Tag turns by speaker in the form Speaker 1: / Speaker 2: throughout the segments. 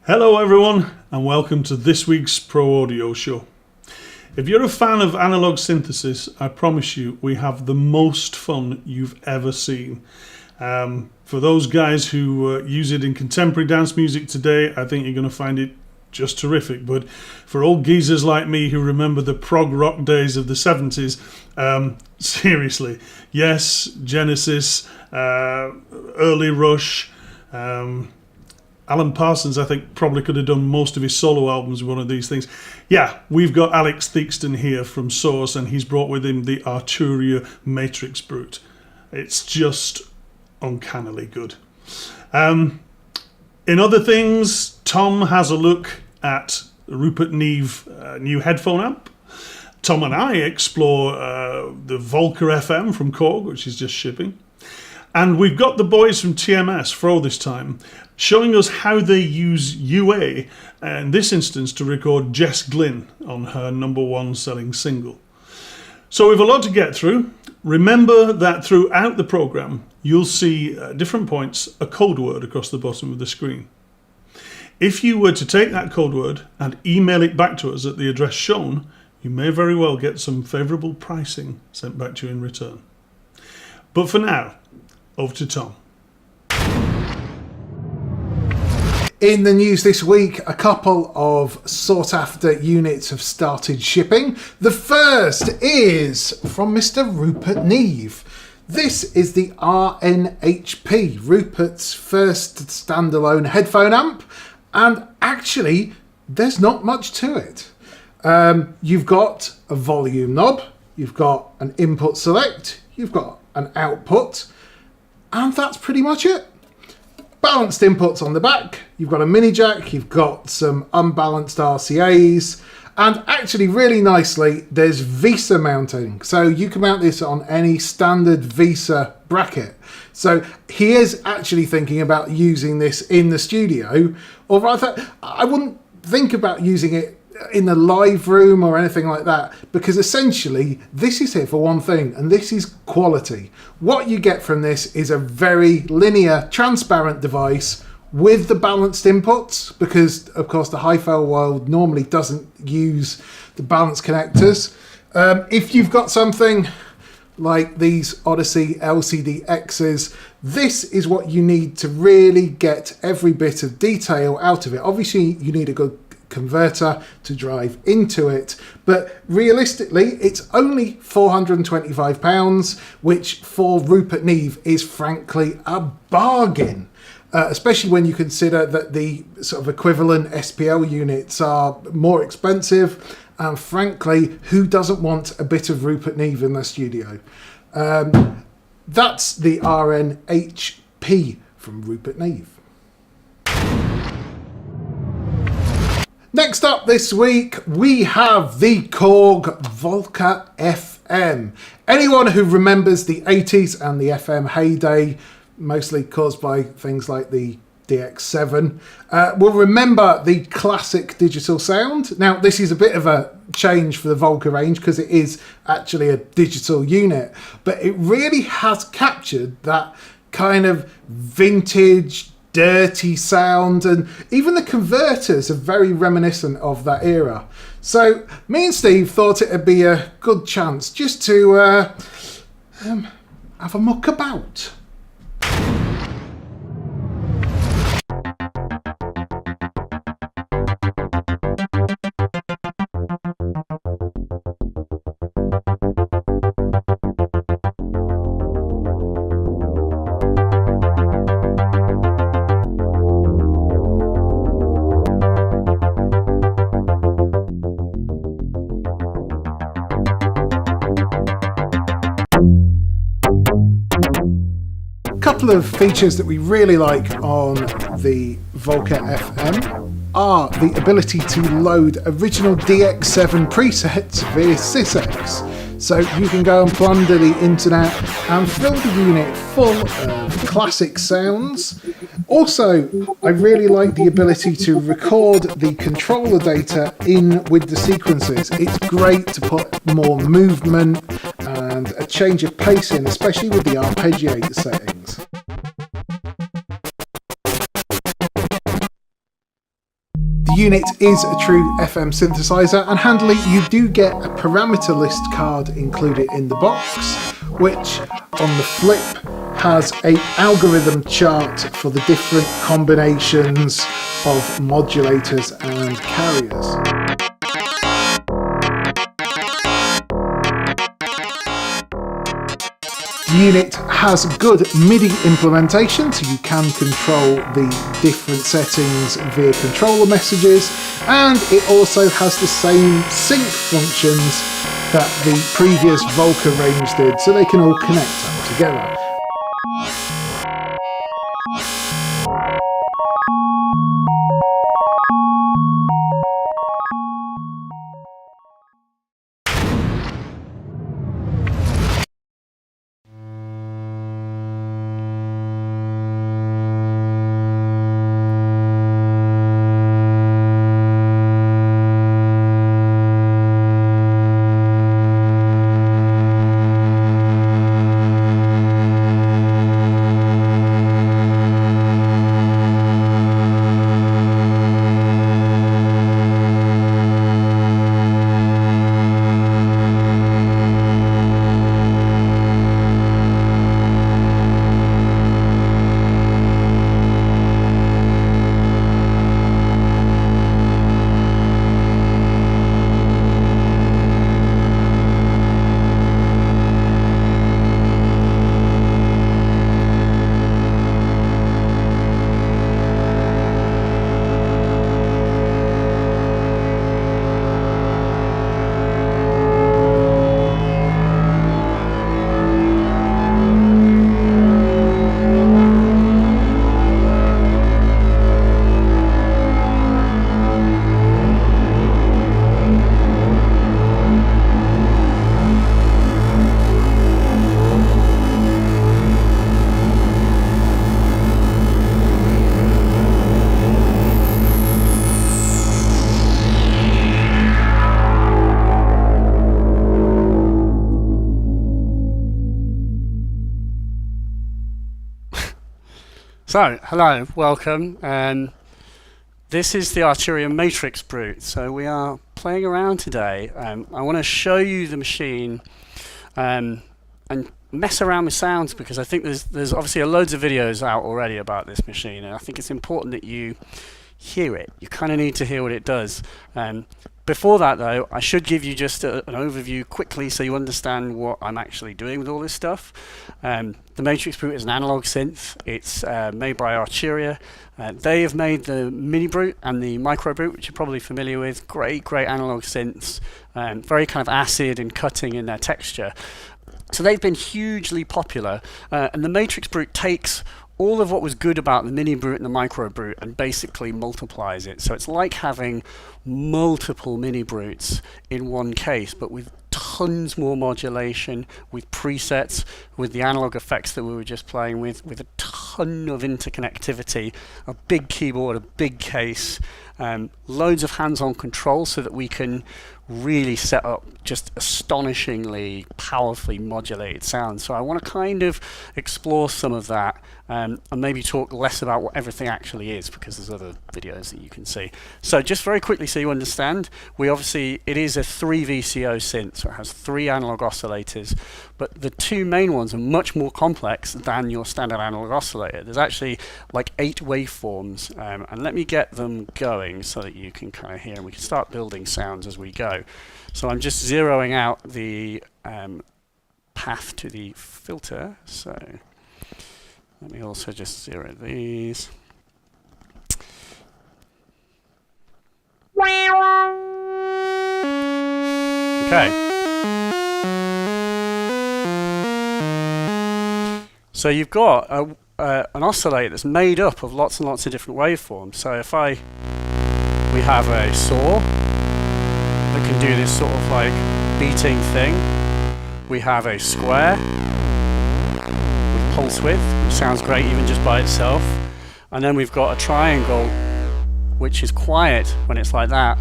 Speaker 1: Hello everyone and welcome to this week's Pro Audio Show. If you're a fan of analog synthesis, I promise you we have the most fun you've ever seen. For those guys who use it in contemporary dance music today, I think you're going to find it just terrific. But for old geezers like me who remember the prog rock days of the 70s, seriously, yes, Genesis, early Rush, Alan Parsons, I think, probably could have done most of his solo albums with one of these things. Yeah, we've got Alex Theakston here from Source, and he's brought with him the Arturia MatrixBrute. It's just uncannily good. In other things, Tom has a look at Rupert Neve new headphone amp. Tom and I explore the Volca FM from Korg, which is just shipping. And we've got the boys from TMS, Froe this time, showing us how they use UA, in this instance to record Jess Glynne on her #1 selling single. So we've a lot to get through. Remember that throughout the programme, you'll see at different points a code word across the bottom of the screen. If you were to take that code word and email it back to us at the address shown, you may very well get some favourable pricing sent back to you in return. But for now, over to Tom.
Speaker 2: In the news this week, a couple of sought-after units have started shipping. The first is from Mr. Rupert Neve. This is the RNHP, Rupert's first standalone headphone amp, and actually, there's not much to it. You've got a volume knob, you've got an input select, you've got an output, and that's pretty much it. Balanced inputs on the back, you've got a mini jack, you've got some unbalanced RCAs, and actually really nicely there's VESA mounting, so you can mount this on any standard VESA bracket. So he is actually thinking about using this in the studio, or rather I wouldn't think about using it in the live room or anything like that, because essentially this is here for one thing, and this is quality. What you get from this is a very linear, transparent device with the balanced inputs, because of course the hi-fi world normally doesn't use the balanced connectors. If you've got something like these Odyssey LCD X's, this is what you need to really get every bit of detail out of it. Obviously you need a good converter to drive into it, but realistically it's only £425, which for Rupert Neve is frankly a bargain, especially when you consider that the sort of equivalent SPL units are more expensive, and frankly, who doesn't want a bit of Rupert Neve in their studio? That's the RNHP from Rupert Neve. Next up this week, we have the Korg Volca FM. Anyone who remembers the 80s and the FM heyday, mostly caused by things like the DX7, will remember the classic digital sound. Now, this is a bit of a change for the Volca range because it is actually a digital unit, but it really has captured that kind of vintage, dirty sound, and even the converters are very reminiscent of that era. So me and Steve thought it'd be a good chance just to have a muck about. Couple of features that we really like on the Volca FM are the ability to load original DX7 presets via SysX. So you can go and plunder the internet and fill the unit full of classic sounds. Also, I really like the ability to record the controller data in with the sequences. It's great to put more movement and a change of pace in, especially with the arpeggiator settings. The unit is a true FM synthesizer, and handily you do get a parameter list card included in the box, which on the flip has a algorithm chart for the different combinations of modulators and carriers. The unit has good MIDI implementation, so you can control the different settings via controller messages, and it also has the same sync functions that the previous Volca range did, so they can all connect together.
Speaker 3: So, hello, welcome. This is the Arturia MatrixBrute. So we are playing around today. I want to show you the machine and mess around with sounds, because I think there's obviously loads of videos out already about this machine, and I think it's important that you hear it. You kind of need to hear what it does. Before that though, I should give you just an overview quickly so you understand what I'm actually doing with all this stuff. The MatrixBrute is an analog synth. It's made by Arturia. They have made the MiniBrute and the MicroBrute, which you're probably familiar with. Great analog synths. Very kind of acid and cutting in their texture. So they've been hugely popular, and the MatrixBrute takes all of what was good about the MiniBrute and the MicroBrute and basically multiplies it. So it's like having multiple MiniBrutes in one case, but with tons more modulation, with presets, with the analog effects that we were just playing with a ton of interconnectivity, a big keyboard, a big case, loads of hands-on control so that we can really set up just astonishingly powerfully modulated sounds. So I want to kind of explore some of that and maybe talk less about what everything actually is, because there's other videos that you can see. So just very quickly so you understand, it is a 3 VCO synth, so it has 3 analog oscillators, but the 2 main ones are much more complex than your standard analog oscillator. There's actually like 8 waveforms, and let me get them going so that you can kind of hear, and we can start building sounds as we go. So I'm just zeroing out the path to the filter, so let me also just zero these. Okay. So you've got an oscillator that's made up of lots and lots of different waveforms. So if we have a saw that can do this sort of like beating thing. We have a square with pulse width, which sounds great even just by itself. And then we've got a triangle, which is quiet when it's like that,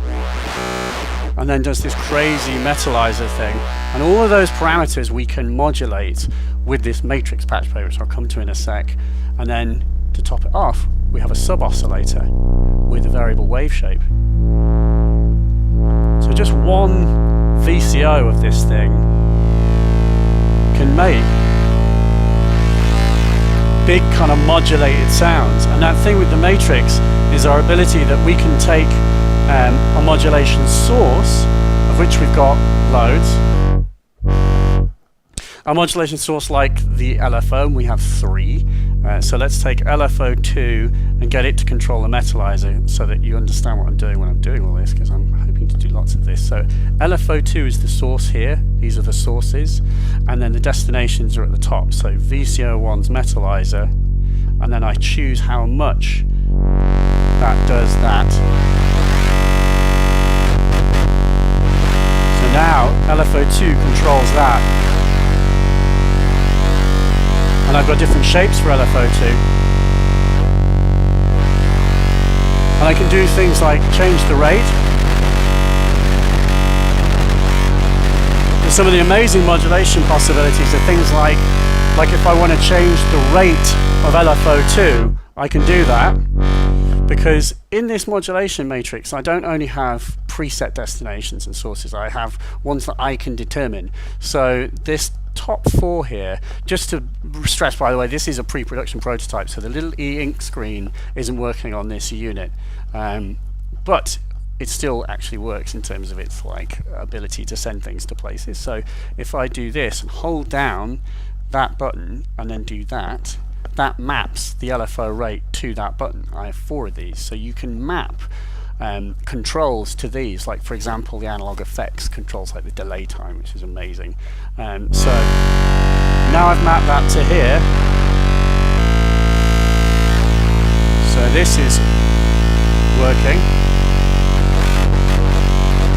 Speaker 3: and then does this crazy metallizer thing. And all of those parameters we can modulate with this matrix patch play, which I'll come to in a sec. And then to top it off, we have a sub oscillator with a variable wave shape. just one VCO of this thing can make big kind of modulated sounds. And that thing with the Matrix is our ability that we can take a modulation source, of which we've got loads. A modulation source like the LFO, we have 3. So let's take LFO2 and get it to control the metalizer so that you understand what I'm doing when I'm doing all this, because I'm hoping to do lots of this. So LFO2 is the source here. These are the sources. And then the destinations are at the top. So VCO1's metalizer. And then I choose how much that does that. So now LFO2 controls that. And I've got different shapes for LFO2. And I can do things like change the rate. And some of the amazing modulation possibilities are things like if I want to change the rate of LFO2, I can do that. Because in this modulation matrix, I don't only have preset destinations and sources, I have ones that I can determine. So this top 4 here, just to stress, by the way, this is a pre-production prototype, so the little e-ink screen isn't working on this unit, but it still actually works in terms of its ability to send things to places. So if I do this and hold down that button and then do that, that maps the LFO rate to that button. I have 4 of these, so you can map controls to these, like for example the analog effects controls like the delay time, which is amazing. So now I've mapped that to here, so this is working,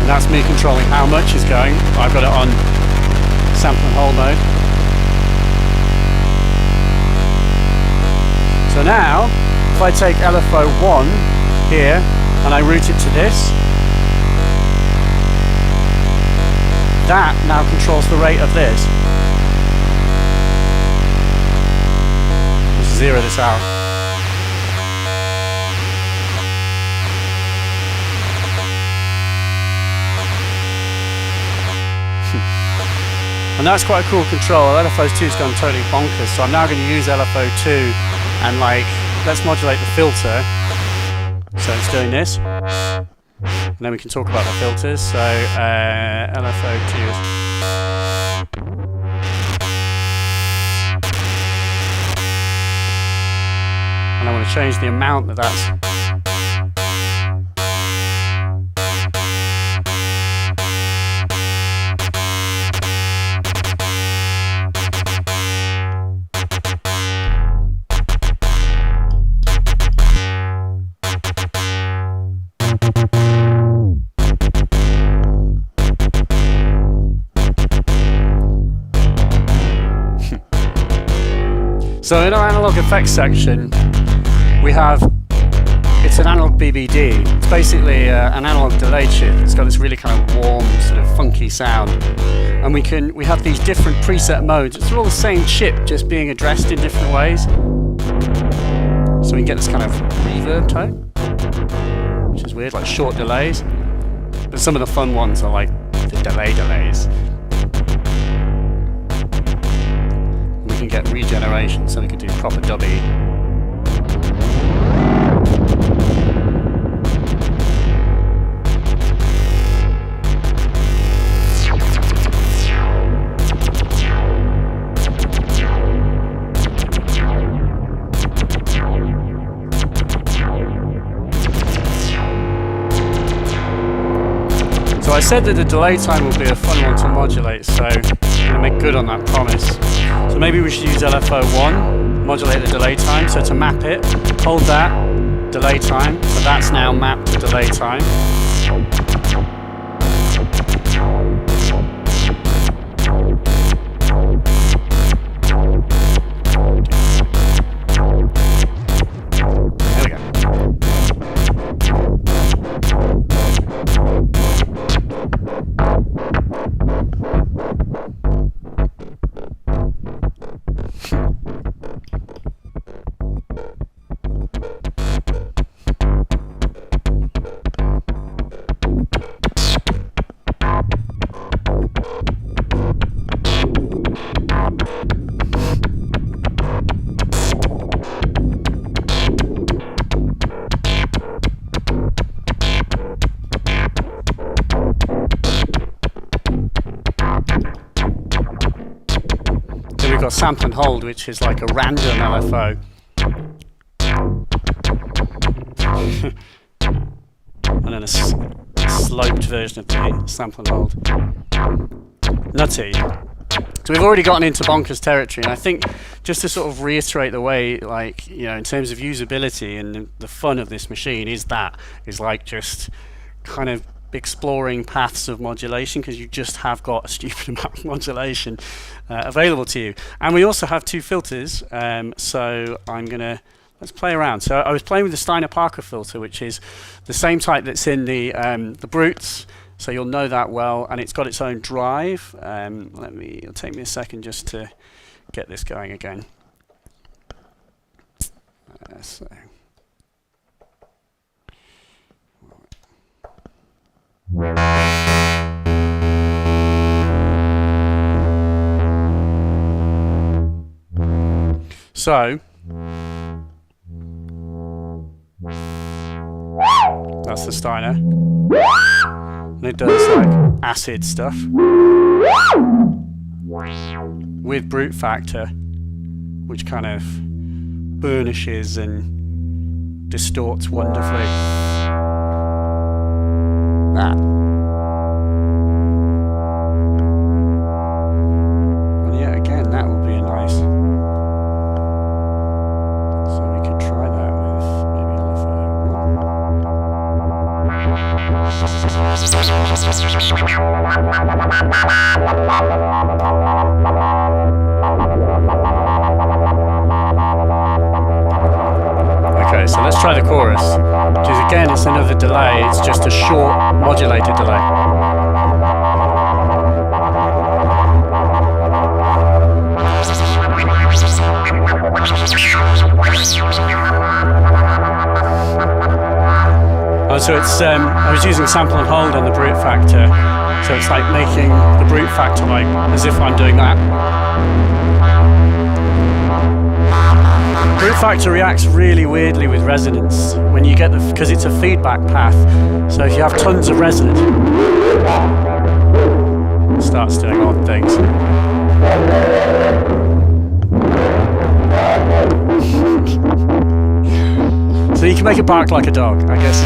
Speaker 3: and that's me controlling how much is going. I've got it on sample and hold mode. So now if I take LFO1 here and I route it to this, that now controls the rate of this. Let's zero this out. And that's quite a cool control. LFO2's gone totally bonkers, so I'm now going to use LFO2 and let's modulate the filter. So it's doing this, and then we can talk about the filters. So LFO2 is, and I want to change the amount that that's. So in our analog effects section, we have, it's an analog BBD. It's basically an analog delay chip. It's got this really kind of warm, sort of funky sound. And we have these different preset modes. It's all the same chip, just being addressed in different ways. So we can get this kind of reverb tone, which is weird, like short delays. But some of the fun ones are like the delays. We can get regeneration, so we can do proper dubby. So I said that the delay time will be a fun one to modulate, so I'm going to make good on that promise. So maybe we should use LFO1, modulate the delay time. So to map it, hold that, delay time. So that's now mapped to delay time. There we go. we've got sample and hold, which is like a random LFO. And then a sloped version of the sample and hold. Nutty. So we've already gotten into bonkers territory, and I think just to sort of reiterate the way, like, you know, in terms of usability and the fun of this machine is like just kind of exploring paths of modulation, because you just have got a stupid amount of modulation available to you. And we also have 2 filters, so let's play around. So I was playing with the Steiner-Parker filter, which is the same type that's in the Brutes, so you'll know that well, and it's got its own drive. It'll take me a second just to get this going again. So that's the Steiner, and it does like acid stuff with brute factor, which kind of burnishes and distorts wonderfully. That. And yeah, again, that would be a nice. So we could try that with maybe Okay, so let's try the chorus, which is again, it's another delay, it's just a short modulated delay. Oh, so it's, I was using sample and hold on the brute factor, so it's like making the brute factor like as if I'm doing that. Brute factor reacts really weirdly with resonance when you get because it's a feedback path. So if you have tons of resonance, it starts doing odd things. So you can make it bark like a dog, I guess.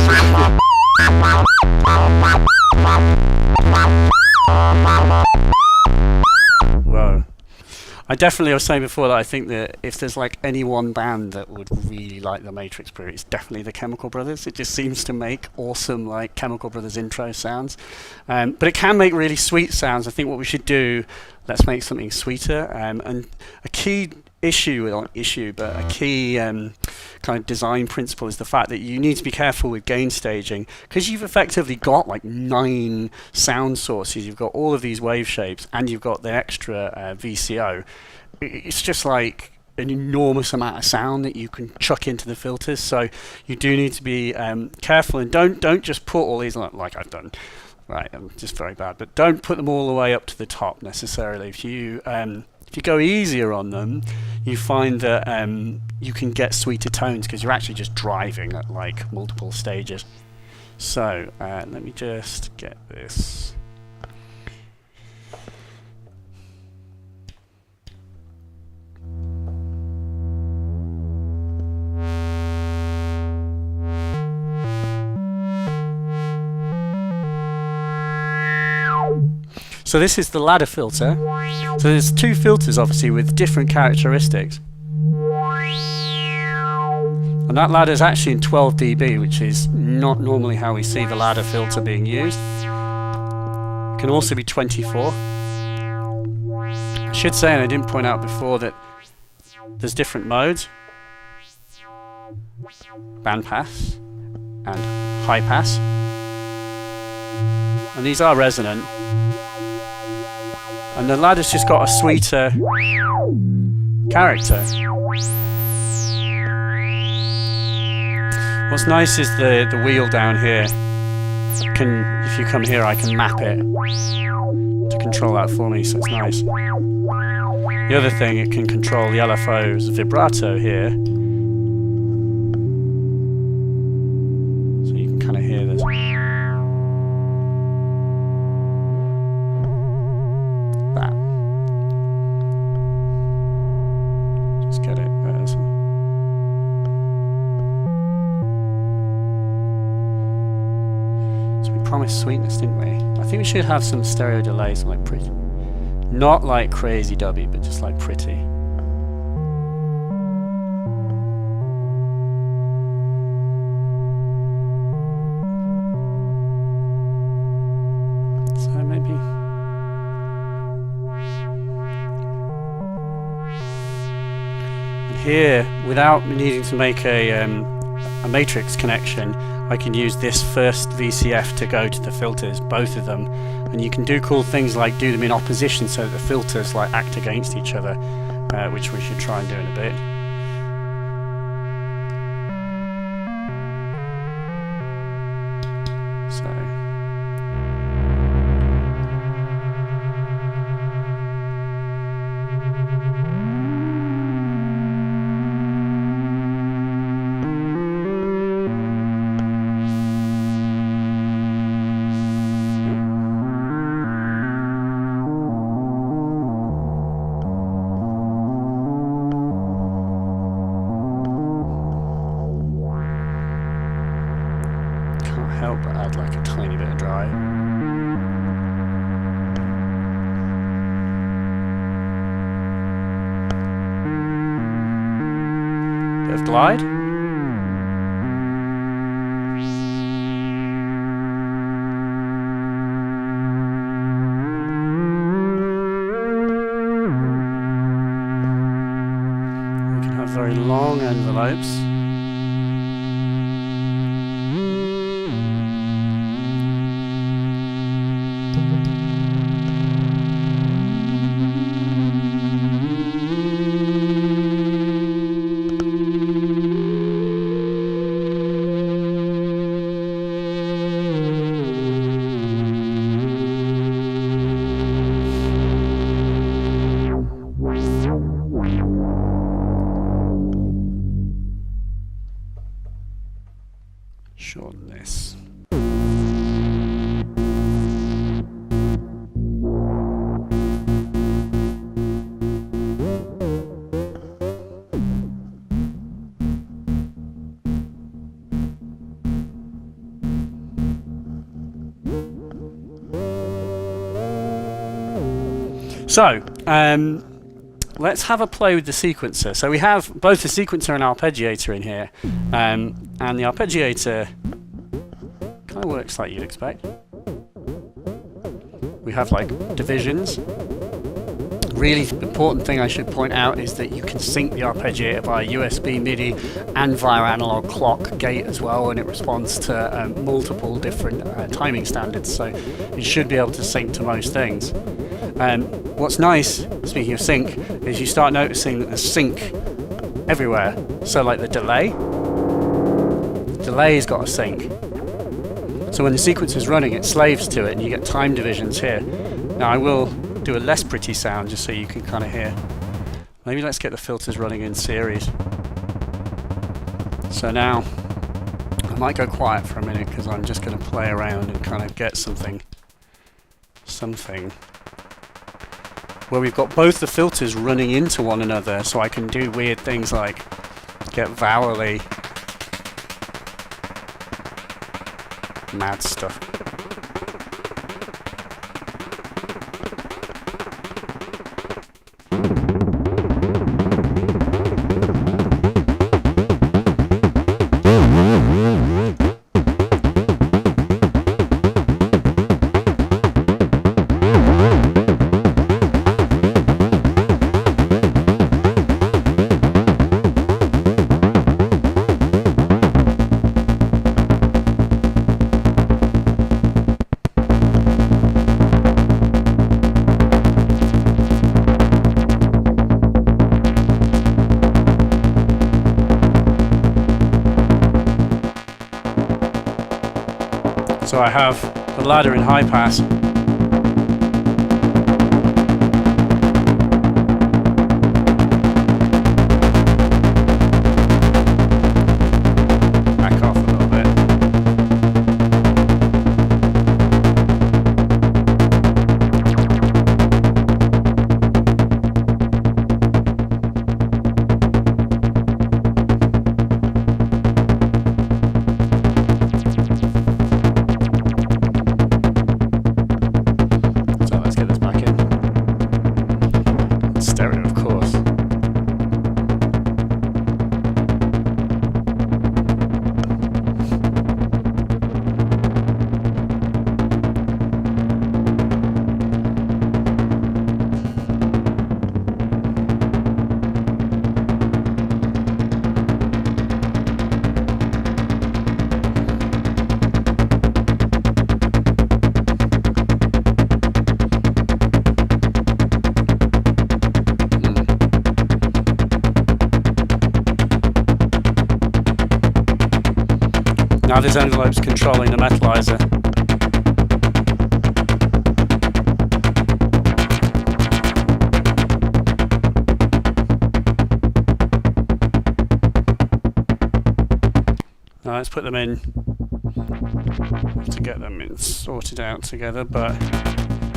Speaker 3: Whoa. I definitely was saying before that I think that if there's like any one band that would really like the MatrixBrute, it's definitely the Chemical Brothers. It just seems to make awesome like Chemical Brothers intro sounds. But it can make really sweet sounds. I think what we should do, let's make something sweeter. And a key issue, not issue, but a key kind of design principle is the fact that you need to be careful with gain staging, because you've effectively got like 9 sound sources, you've got all of these wave shapes, and you've got the extra VCO. It's just like an enormous amount of sound that you can chuck into the filters, so you do need to be careful, and don't just put all these like I've done. Right, I'm just very bad, but don't put them all the way up to the top necessarily. If you go easier on them, you find that you can get sweeter tones because you're actually just driving at like multiple stages. So let me just get this. So this is the ladder filter. So there's 2 filters obviously with different characteristics. And that ladder is actually in 12 dB, which is not normally how we see the ladder filter being used. It can also be 24. I should say, and I didn't point out before, that there's different modes. Band pass and high pass. And these are resonant. And the ladder's just got a sweeter character. What's nice is the wheel down here. If you come here, I can map it to control that for me, so it's nice. The other thing, it can control the LFO's vibrato here. So you can kind of hear this. promised sweetness, didn't we? I think we should have some stereo delays, like pretty, not like crazy dubby, but just like pretty. So maybe. And here, without needing to make a matrix connection, I can use this first VCF to go to the filters, both of them, and you can do cool things like do them in opposition so that the filters like act against each other, which we should try and do in a bit. So help but add like a tiny bit of drive. Bit of glide. We can have very long envelopes. Shorten this. So, let's have a play with the sequencer. So we have both the sequencer and arpeggiator in here, and the arpeggiator kind of works like you'd expect. We have like divisions. Really important thing I should point out is that you can sync the arpeggiator via USB, MIDI, and via analog clock gate as well, and it responds to multiple different timing standards, so you should be able to sync to most things. What's nice, speaking of sync, is you start noticing that there's sync everywhere. So like the delay's got a sync. So when the sequence is running, it slaves to it, and you get time divisions here. Now I will do a less pretty sound just so you can kind of hear. Maybe let's get the filters running in series. So now I might go quiet for a minute because I'm just going to play around and kind of get something where we've got both the filters running into one another, so I can do weird things like get vowelly mad stuff. So I have the ladder in high pass. Back off a little bit. Now this envelope's controlling the metalizer. Now let's put them in to get them sorted out together, but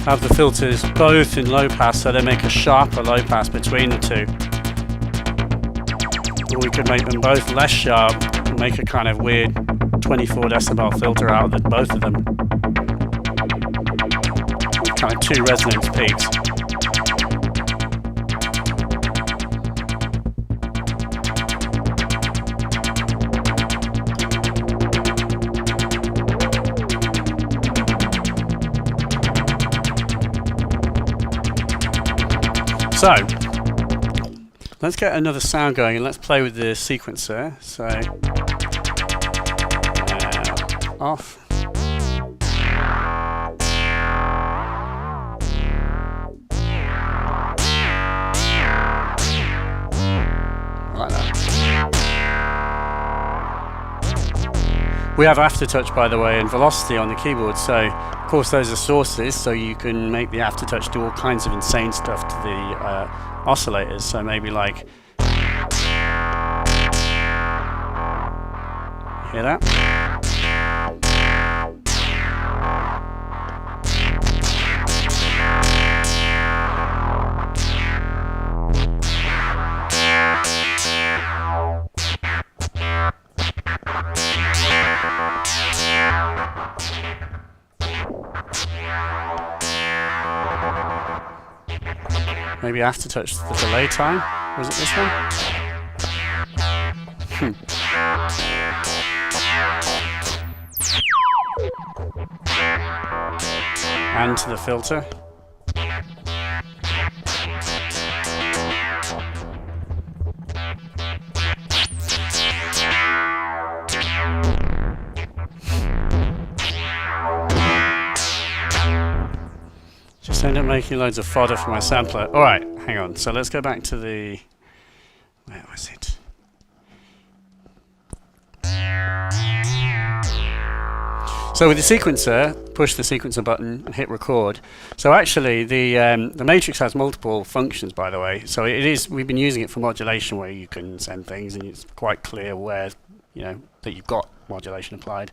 Speaker 3: have the filters both in low pass so they make a sharper low pass between the two. Or we could make them both less sharp and make a kind of weird 24 decibel filter out of both of them. Kind of two resonance peaks. So, let's get another sound going and let's play with the sequencer. So, off. Like that. We have aftertouch, by the way, and velocity on the keyboard, so of course those are sources, so you can make the aftertouch do all kinds of insane stuff to the oscillators. So maybe like, hear that? Maybe aftertouch the delay time. Was it this one? And to the filter. Just end up making loads of fodder for my sampler. Alright, hang on. So let's go back to the... Where was it? So with the sequencer, push the sequencer button and hit record. So actually the Matrix has multiple functions, by the way. So it is, we've been using it for modulation where you can send things and it's quite clear where, you know, that you've got modulation applied.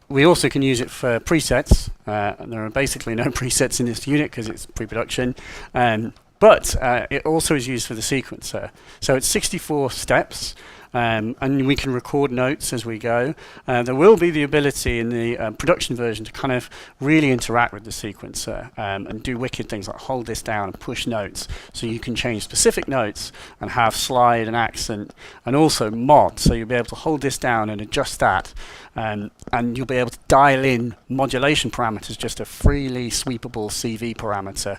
Speaker 3: We also can use it for presets, and there are basically no presets in this unit because it's pre-production, but it also is used for the sequencer. So it's 64 steps, and we can record notes as we go. There will be the ability in the production version to kind of really interact with the sequencer and do wicked things like hold this down and push notes, so you can change specific notes and have slide and accent and also mod, so you'll be able to hold this down and adjust that. And you'll be able to dial in modulation parameters, just a freely sweepable CV parameter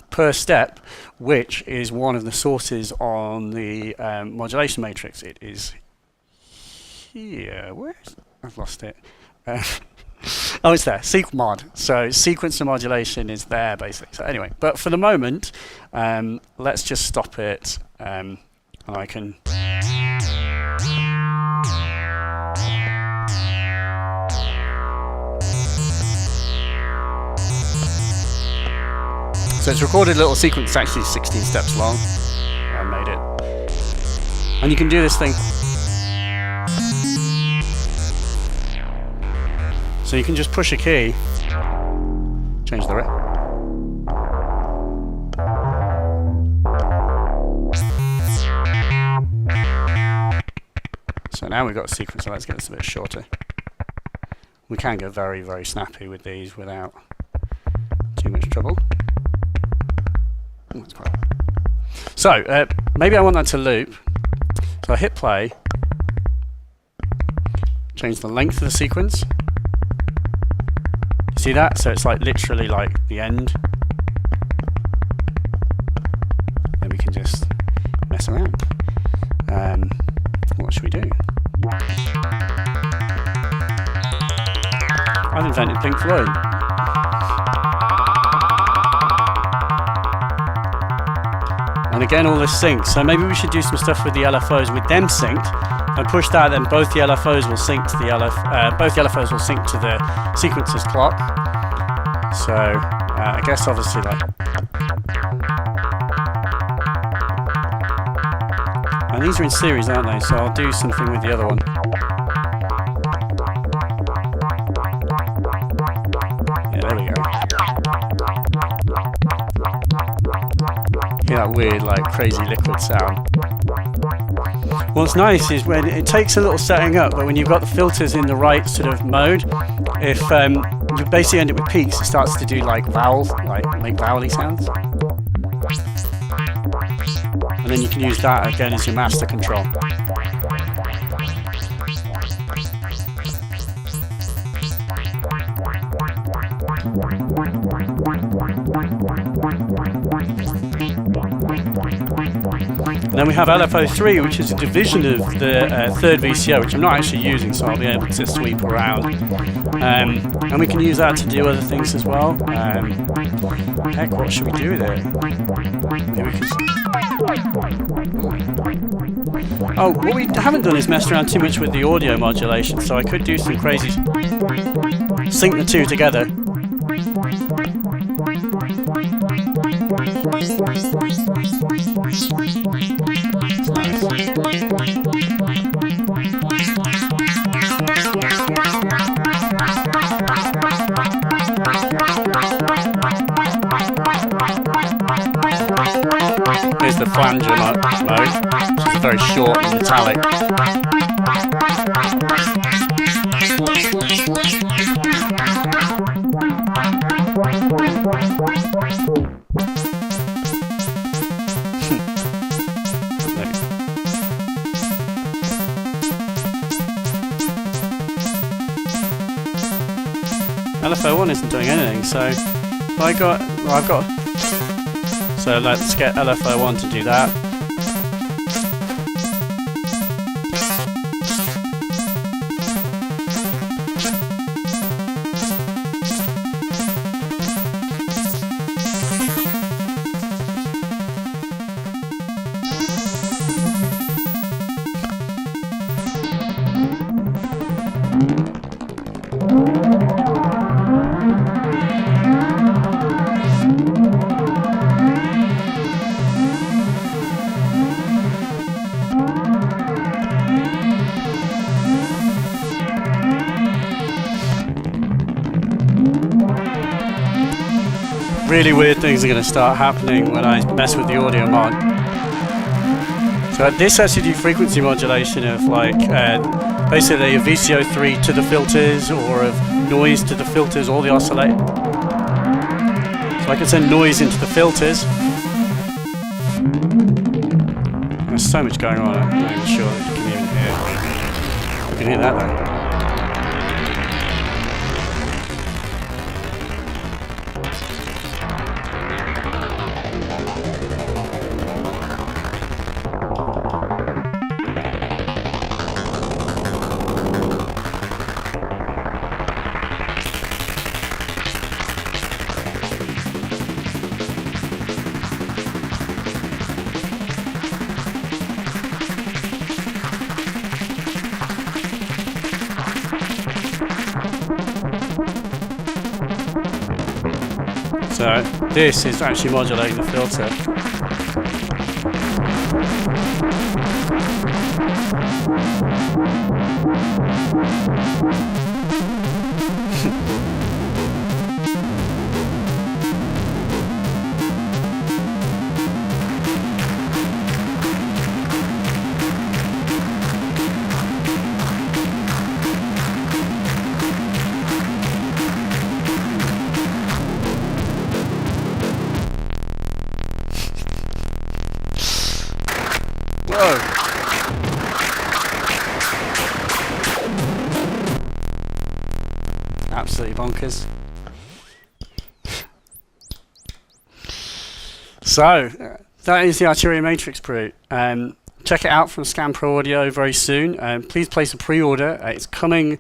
Speaker 3: per step, which is one of the sources on the modulation matrix. It is here. Where? I've lost it. Oh, it's there. Seq mod. So sequencer modulation is there, basically. So anyway, but for the moment, let's just stop it, and I can. So it's recorded a little sequence, it's actually 16 steps long. I made it. And you can do this thing. So you can just push a key, change the rate. So now we've got a sequence, so let's get this a bit shorter. We can go very, very snappy with these without too much trouble. That's quite. So maybe I want that to loop. So I hit play, change the length of the sequence. You see that? So it's like literally like the end. Then we can just mess around. What should we do? I've invented Pink Floyd. And again, all this syncs. So maybe we should do some stuff with the LFOs with them synced, I push that, then both the LFOs will sync to the both the LFOs will sync to the sequencer's clock. So I guess obviously like, and these are in series, aren't they? So I'll do something with the other one. Yeah, there we go. Hear that weird, like, crazy liquid sound. What's nice is when it takes a little setting up, but when you've got the filters in the right sort of mode, if you basically end up with peaks, it starts to do like vowels, like make vowely sounds. And then you can use that again as your master control. And then we have LFO3, which is a division of the third VCO, which I'm not actually using, so I'll be able to sweep around. And we can use that to do other things as well. Heck, what should we do with it? Maybe we can... Oh, what we haven't done is messed around too much with the audio modulation, so I could do some crazy... sync the two together. Here's the flanger mode, which is very short and metallic. LFO1 isn't doing anything, so I've got. So let's get LFO1 to do that. Really weird things are going to start happening when I mess with the audio mod. So this has to do frequency modulation of like basically a VCO3 to the filters, or of noise to the filters or the oscillator. So I can send noise into the filters. There's so much going on, I'm not even sure that you can even hear. You can hear that though. So this is actually modulating the filter. Absolutely bonkers. So that is the Arturia MatrixBrute. Check it out from Scan Pro Audio very soon. Please place a pre-order. It's coming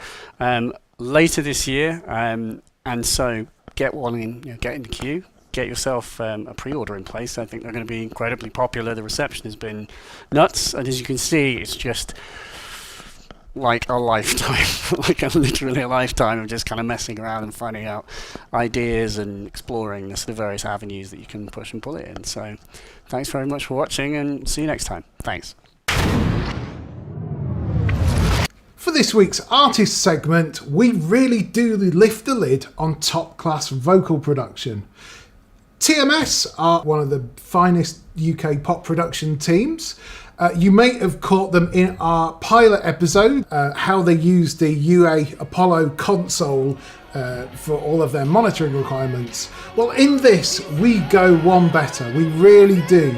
Speaker 3: later this year, and so get one in. Get in the queue. Get yourself a pre-order in place. I think they're going to be incredibly popular. The reception has been nuts, and as you can see, it's just like a lifetime, literally a lifetime of just kind of messing around and finding out ideas and exploring the sort of various avenues that you can push and pull it in. So thanks very much for watching, and see you next time. Thanks.
Speaker 2: For this week's artist segment, we really do lift the lid on top-class vocal production. TMS are one of the finest UK pop production teams. You may have caught them in our pilot episode, how they used the UA Apollo console for all of their monitoring requirements. Well, in this, we go one better. We really do.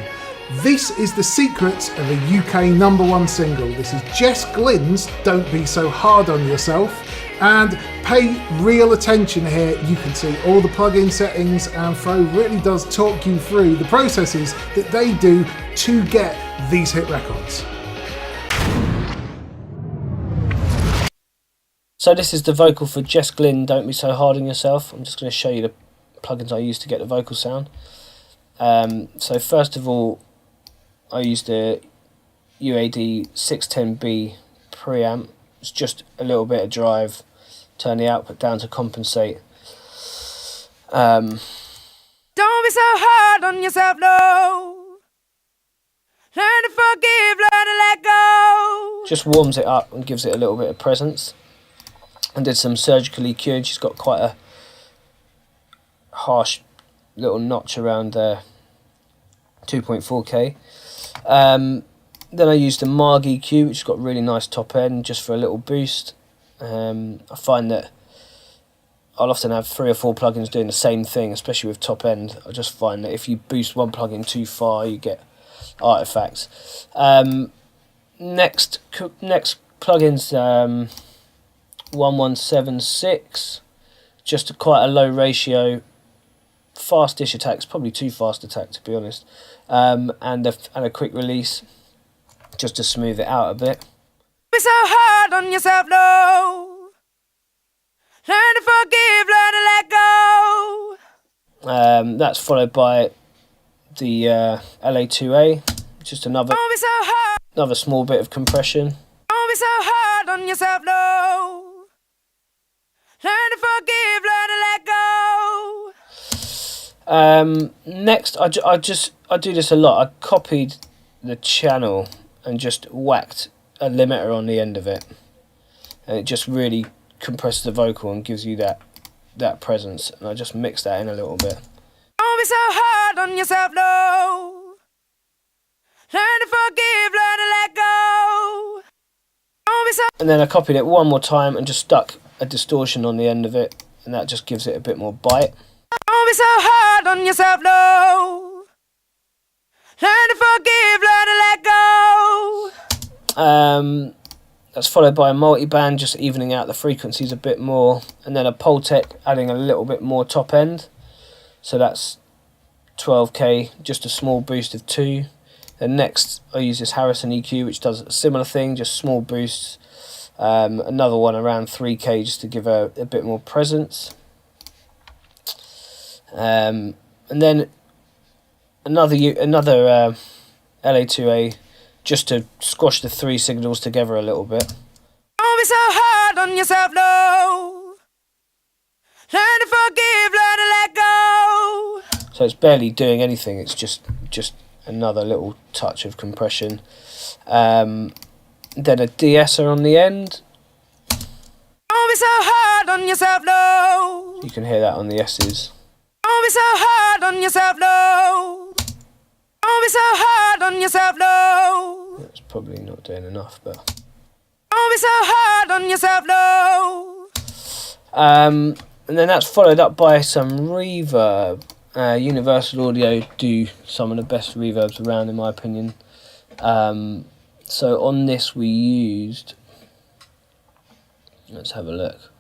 Speaker 2: This is the secret of a UK #1 single. This is Jess Glynne's Don't Be So Hard on Yourself. And pay real attention here. You can see all the plugin settings, and Froe really does talk you through the processes that they do to get these hit records.
Speaker 4: So this is the vocal for Jess Glynne, Don't Be So Hard on Yourself. I'm just going to show you the plugins I use to get the vocal sound. So first of all, I use the UAD 610B preamp. It's just a little bit of drive, turn the output down to compensate. Don't
Speaker 5: be so hard on yourself, no. Learn to forgive, learn to let go.
Speaker 4: Just warms it up and gives it a little bit of presence. And did some surgical EQing. She's got quite a harsh little notch around there, 2.4K. Then I used the Marg EQ, which has got really nice top end, just for a little boost. I find that I'll often have 3 or 4 plugins doing the same thing, especially with top end. I just find that if you boost one plugin too far, you get artifacts. Next plugin's 1176, just quite a low ratio, fast dish attacks, probably too fast attack to be honest, and a quick release, just to smooth it out a bit.
Speaker 5: Be so hard on yourself, no. Learn to forgive, learn to let go.
Speaker 4: That's followed by the LA2A, just another small bit of compression.
Speaker 5: Don't be so hard on yourself, no. Learn to forgive, learn to let go.
Speaker 4: Next, I do this a lot. I copied the channel and just whacked a limiter on the end of it, and it just really compresses the vocal and gives you that presence. And I just mix that in a little bit.
Speaker 5: Don't be so hard on yourself, no. Learn to forgive, learn to let go. Don't be so.
Speaker 4: And then I copied it one more time and just stuck a distortion on the end of it, and that just gives it a bit more bite.
Speaker 5: Don't be so hard on yourself, no. Learn to forgive, learn to let go.
Speaker 4: That's followed by a multi-band, just evening out the frequencies a bit more, and then a Poltec adding a little bit more top end. So that's 12K, just a small boost of 2. And next I use this Harrison EQ, which does a similar thing, just small boosts. Another one around 3K, just to give a bit more presence. And then another LA2A, just to squash the 3 signals together a little bit.
Speaker 5: Don't be so hard on yourself, no. Learn to forgive, learn to let go.
Speaker 4: So it's barely doing anything, it's just another little touch of compression. Then a de-esser on the end.
Speaker 5: Don't be so hard on yourself, no.
Speaker 4: You can hear that on the S's.
Speaker 5: Don't be so hard on yourself, no. Don't be so hard on yourself, no.
Speaker 4: That's probably not doing enough, but...
Speaker 5: Don't be so hard on yourself, no.
Speaker 4: And then that's followed up by some reverb. Universal Audio do some of the best reverbs around, in my opinion. So on this we used... Let's have a look.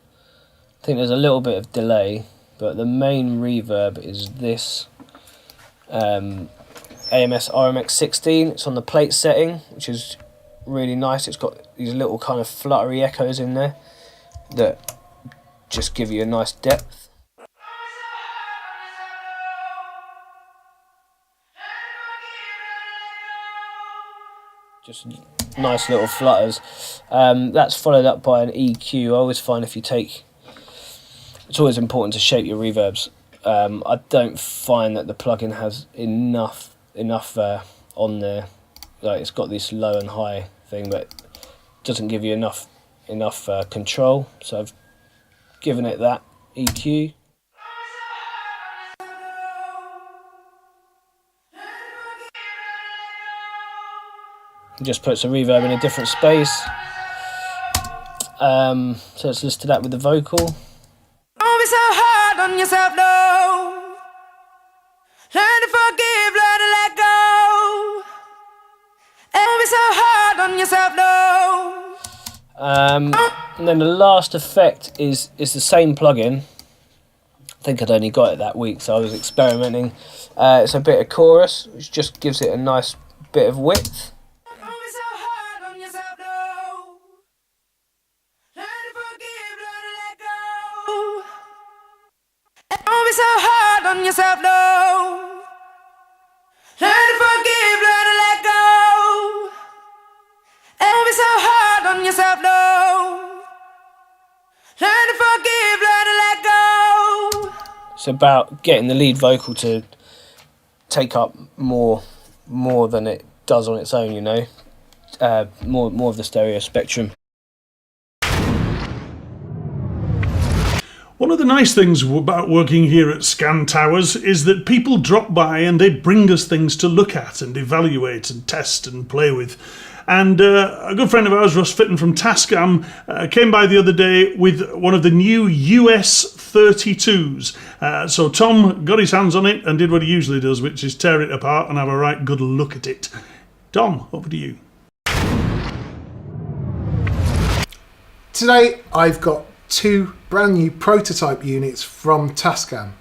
Speaker 4: I think there's a little bit of delay, but the main reverb is this AMS RMX16. It's on the plate setting, which is really nice. It's got these little kind of fluttery echoes in there that just give you a nice depth. Just nice little flutters. That's followed up by an EQ. I always find it's always important to shape your reverbs. I don't find that the plugin has enough on there. Like, it's got this low and high thing, but doesn't give you enough control. So I've given it that EQ. Just puts a reverb in a different space. So let's listen to that with the vocal.
Speaker 5: Don't be so hard on yourself, no. Learn to forgive, learn to let go. Don't be so hard on yourself, no.
Speaker 4: And then the last effect is the same plugin. I think I'd only got it that week, so I was experimenting. It's a bit of chorus, which just gives it a nice bit of width.
Speaker 5: Don't be so hard on yourself, no. Learn to forgive, learn to let go. Don't be so hard on yourself, no. Learn to forgive, learn to let go.
Speaker 4: It's about getting the lead vocal to take up more than it does on its own, you know. More of the stereo spectrum.
Speaker 1: One of the nice things about working here at Scan Towers is that people drop by and they bring us things to look at and evaluate and test and play with. And a good friend of ours, Russ Fitton from Tascam, came by the other day with one of the new US 32s. So Tom got his hands on it and did what he usually does, which is tear it apart and have a right good look at it. Tom, over to you.
Speaker 2: Today I've got two brand new prototype units from Tascam.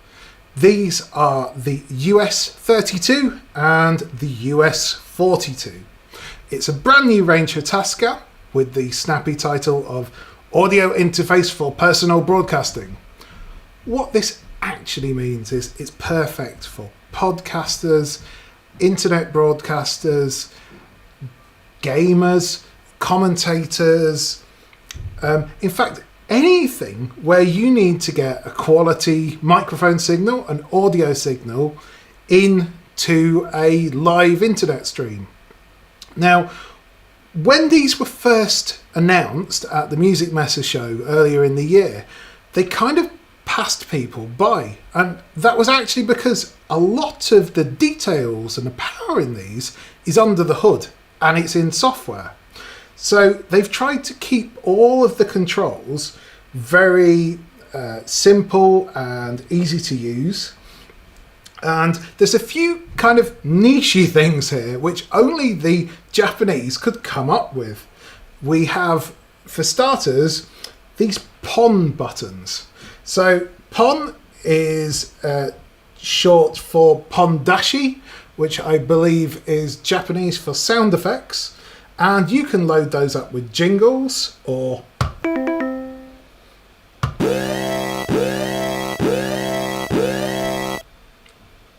Speaker 2: These are the US 32 and the US 42. It's a brand new range for Tascam with the snappy title of Audio Interface for Personal Broadcasting. What this actually means is it's perfect for podcasters, internet broadcasters, gamers, commentators, in fact, anything where you need to get a quality microphone signal, an audio signal, into a live internet stream. Now, when these were first announced at the Music Messer show earlier in the year, they kind of passed people by. And that was actually because a lot of the details and the power in these is under the hood and it's in software. So they've tried to keep all of the controls very simple and easy to use. And there's a few kind of nichey things here which only the Japanese could come up with. We have, for starters, these PON buttons. So PON is short for Pondashi, which I believe is Japanese for sound effects. And you can load those up with jingles or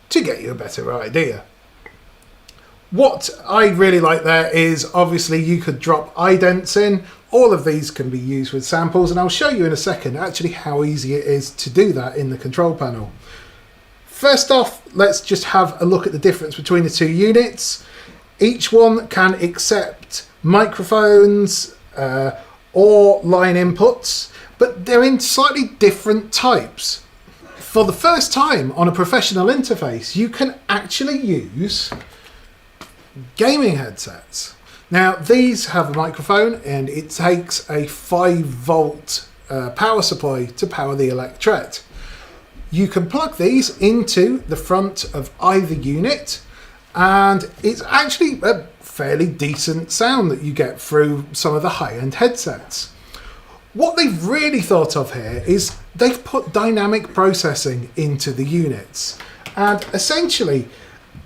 Speaker 2: to get you a better idea. What I really like there is obviously you could drop idents in. All of these can be used with samples, and I'll show you in a second actually how easy it is to do that in the control panel. First off, let's just have a look at the difference between the two units. Each one can accept microphones or line inputs, but they're in slightly different types. For the first time on a professional interface, you can actually use gaming headsets. Now, these have a microphone and it takes a 5-volt power supply to power the Electret. You can plug these into the front of either unit, and it's actually a fairly decent sound that you get through some of the high-end headsets. What they've really thought of here is they've put dynamic processing into the units, and essentially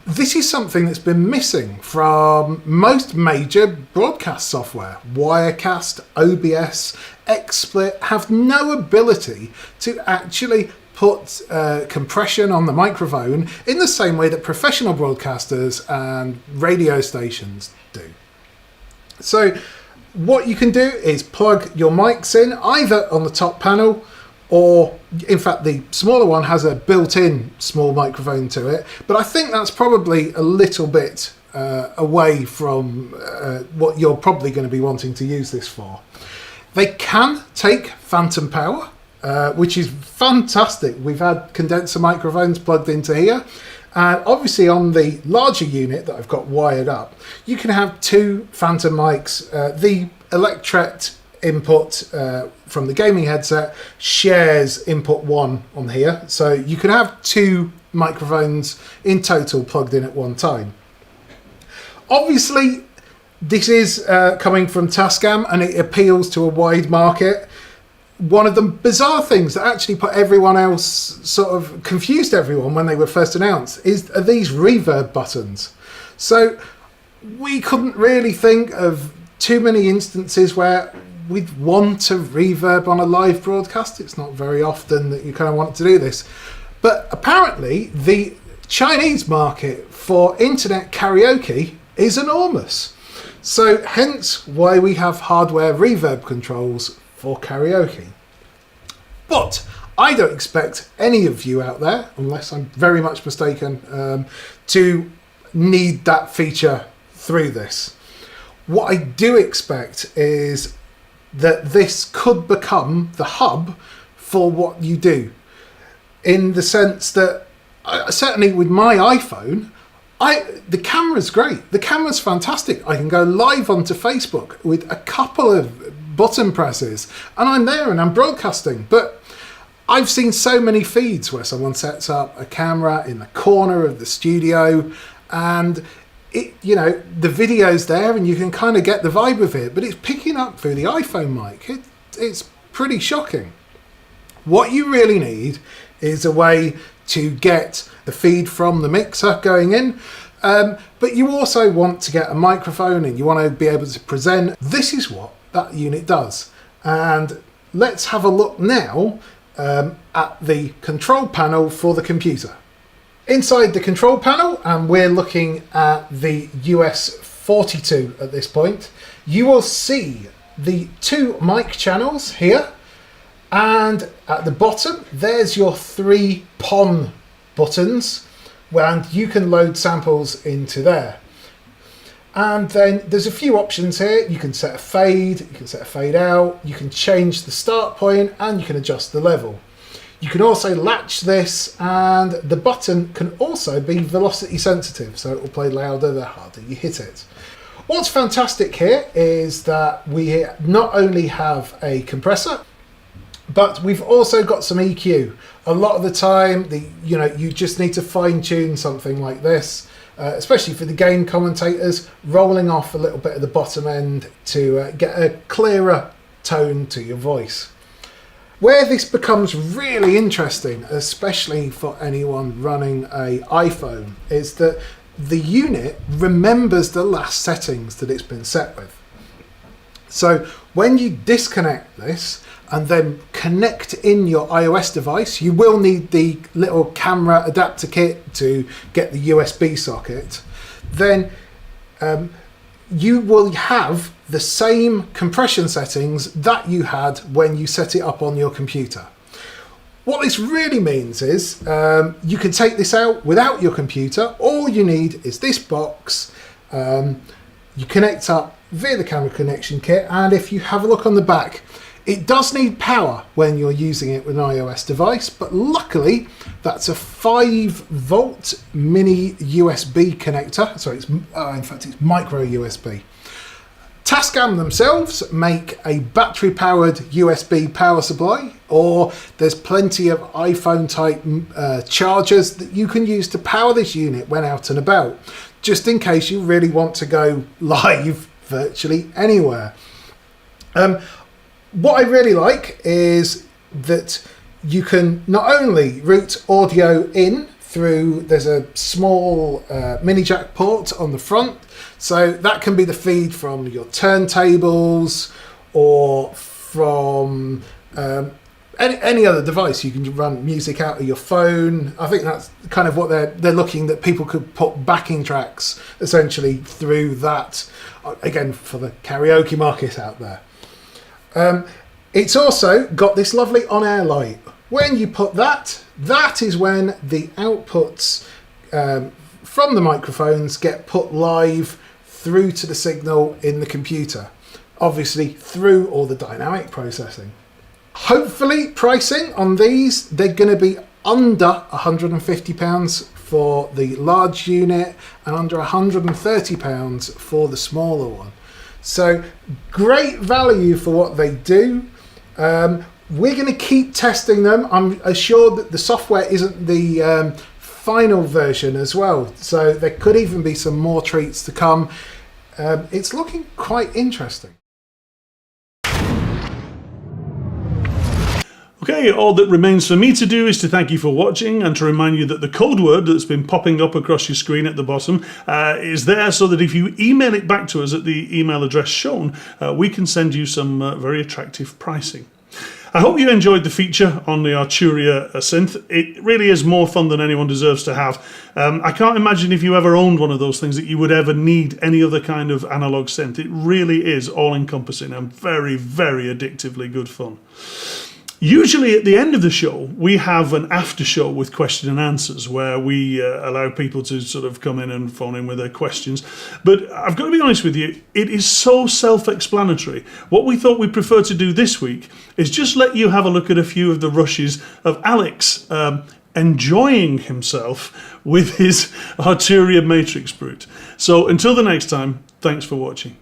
Speaker 2: this is something that's been missing from most major broadcast software. Wirecast, OBS, XSplit have no ability to actually put compression on the microphone in the same way that professional broadcasters and radio stations do. So what you can do is plug your mics in either on the top panel, or in fact the smaller one has a built-in small microphone to it, but I think that's probably a little bit away from what you're probably going to be wanting to use this for. They can take phantom power, which is fantastic. We've had condenser microphones plugged into here, and obviously on the larger unit that I've got wired up, you can have 2 phantom mics. The Electret input from the gaming headset shares input 1 on here, so you can have 2 microphones in total plugged in at one time. Obviously this is coming from Tascam, and it appeals to a wide market. One of the bizarre things that actually put everyone else, sort of confused everyone when they were first announced, are these reverb buttons. So we couldn't really think of too many instances where we'd want to reverb on a live broadcast. It's not very often that you kind of want to do this. But apparently the Chinese market for internet karaoke is enormous. So hence why we have hardware reverb controls for karaoke. But I don't expect any of you out there, unless I'm very much mistaken, to need that feature through this. What I do expect is that this could become the hub for what you do, in the sense that certainly with my iPhone, the camera's great. The camera's fantastic. I can go live onto Facebook with a couple of button presses and I'm there and I'm broadcasting. But I've seen so many feeds where someone sets up a camera in the corner of the studio and the video's there and you can kind of get the vibe of it, but it's picking up through the iPhone mic. It's pretty shocking. What you really need is a way to get the feed from the mixer going in, but you also want to get a microphone and you want to be able to present. This is what that unit does. And let's have a look now at the control panel for the computer. Inside the control panel, and we're looking at the US42 at this point, you will see the 2 mic channels here, and at the bottom there's your 3 PON buttons, and you can load samples into there. And then there's a few options here. You can set a fade, you can set a fade out, you can change the start point, and you can adjust the level. You can also latch this, and the button can also be velocity sensitive, so it will play louder the harder you hit it. What's fantastic here is that we not only have a compressor, but we've also got some EQ. A lot of the time, you just need to fine tune something like this, especially for the game commentators, rolling off a little bit of the bottom end to get a clearer tone to your voice. Where this becomes really interesting, especially for anyone running an iPhone, is that the unit remembers the last settings that it's been set with. So when you disconnect this and then connect in your iOS device, you will need the little camera adapter kit to get the USB socket. Then you will have the same compression settings that you had when you set it up on your computer. What this really means is you can take this out without your computer. All you need is this box. You connect up via the camera connection kit, and if you have a look on the back, it does need power when you're using it with an iOS device, but luckily that's a 5-volt mini USB connector. Sorry, in fact it's micro USB. Tascam themselves make a battery-powered USB power supply, or there's plenty of iPhone-type chargers that you can use to power this unit when out and about, just in case you really want to go live virtually anywhere. What I really like is that you can not only route audio in through, there's a small mini jack port on the front, so that can be the feed from your turntables or from any other device. You can run music out of your phone. I think that's kind of what they're looking, that people could put backing tracks essentially through that, again, for the karaoke market out there. It's also got this lovely on-air light. When you put that is when the outputs from the microphones get put live through to the signal in the computer, obviously through all the dynamic processing. Hopefully pricing on these, they're going to be under £150 for the large unit and under £130 for the smaller one. So great value for what they do. We're going to keep testing them. I'm assured that the software isn't the final version as well, so there could even be some more treats to come. It's looking quite interesting.
Speaker 1: Okay, all that remains for me to do is to thank you for watching and to remind you that the code word that's been popping up across your screen at the bottom is there, so that if you email it back to us at the email address shown, we can send you some very attractive pricing. I hope you enjoyed the feature on the Arturia synth. It really is more fun than anyone deserves to have. I can't imagine if you ever owned one of those things that you would ever need any other kind of analog synth. It really is all-encompassing and very, very addictively good fun. Usually at the end of the show, we have an after show with question and answers where we allow people to sort of come in and phone in with their questions. But I've got to be honest with you, it is so self-explanatory. What we thought we'd prefer to do this week is just let you have a look at a few of the rushes of Alex enjoying himself with his Arturia MatrixBrute. So until the next time, thanks for watching.